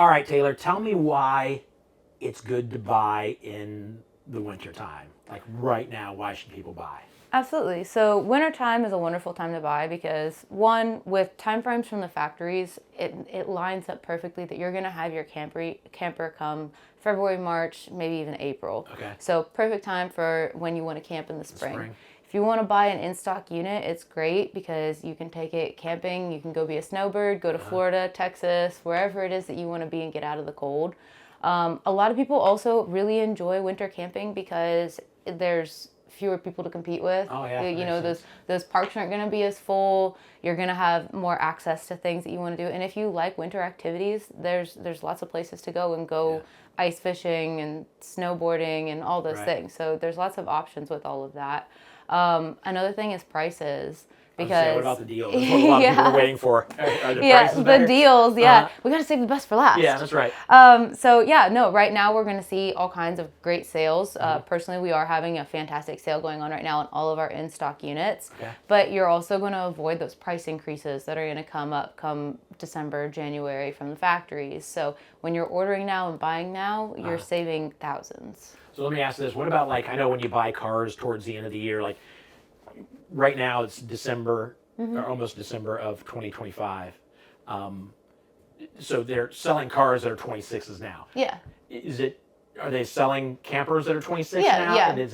All right, Taylor, tell me why it's good to buy in the wintertime. Like right now, why should people buy? Absolutely. So wintertime is a wonderful time to buy because one, with time frames from the factories, it lines up perfectly that you're going to have your camper come February, March, maybe even April. Okay. So perfect time for when you want to camp in the spring. Spring. If you want to buy an in-stock unit, it's great because you can take it camping. You can go be a snowbird, go to Florida, Texas, wherever it is that you want to be and get out of the cold. A lot of people also really enjoy winter camping because there's fewer people to compete with. Oh, yeah, You makes know, sense. those parks aren't going to be as full. You're going to have more access to things that you want to do. And if you like winter activities, there's lots of places to go and go ice fishing and snowboarding and all those Right. things. So there's lots of options with all of that. Another thing is prices. I was Because saying, what about the deals? That's what a lot of people are waiting for. Are the prices the better? deals, we got to save the best for last. Yeah, that's right. Right now we're going to see all kinds of great sales. Personally, we are having a fantastic sale going on right now on all of our in-stock units. Okay. But you're also going to avoid those price increases that are going to come December, January from the factories. So when you're ordering now and buying now, you're saving thousands. So let me ask this. What about, like, I know when you buy cars towards the end of the year, like right now it's December, or almost December of 2025. So they're selling cars that are 26s now. Yeah. Are they selling campers that are 26 Yeah, now? yeah. And is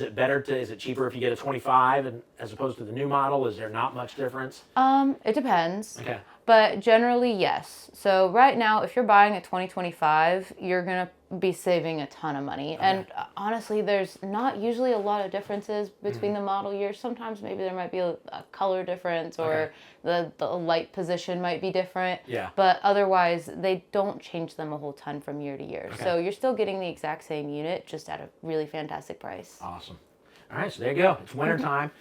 it cheaper if you get a 25 and as opposed to the new model? Is there not much difference? It depends. Okay. But generally, yes. So right now, if you're buying a 2025, you're going to be saving a ton of money. Okay. And honestly, there's not usually a lot of differences between the model years. Sometimes maybe there might be a color difference or the light position might be different. Yeah. But otherwise, they don't change them a whole ton from year to year. Okay. So you're still getting the exact same unit, just at a really fantastic price. Awesome. All right, so there you go. It's wintertime.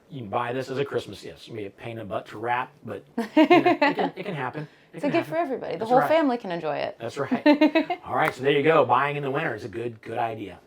You can buy this as a Christmas gift. It's going to be a pain in the butt to wrap, but it can happen. It's a gift for everybody. The That's whole right. family can enjoy it. That's right. All right, so there you go. Buying in the winter is a good idea.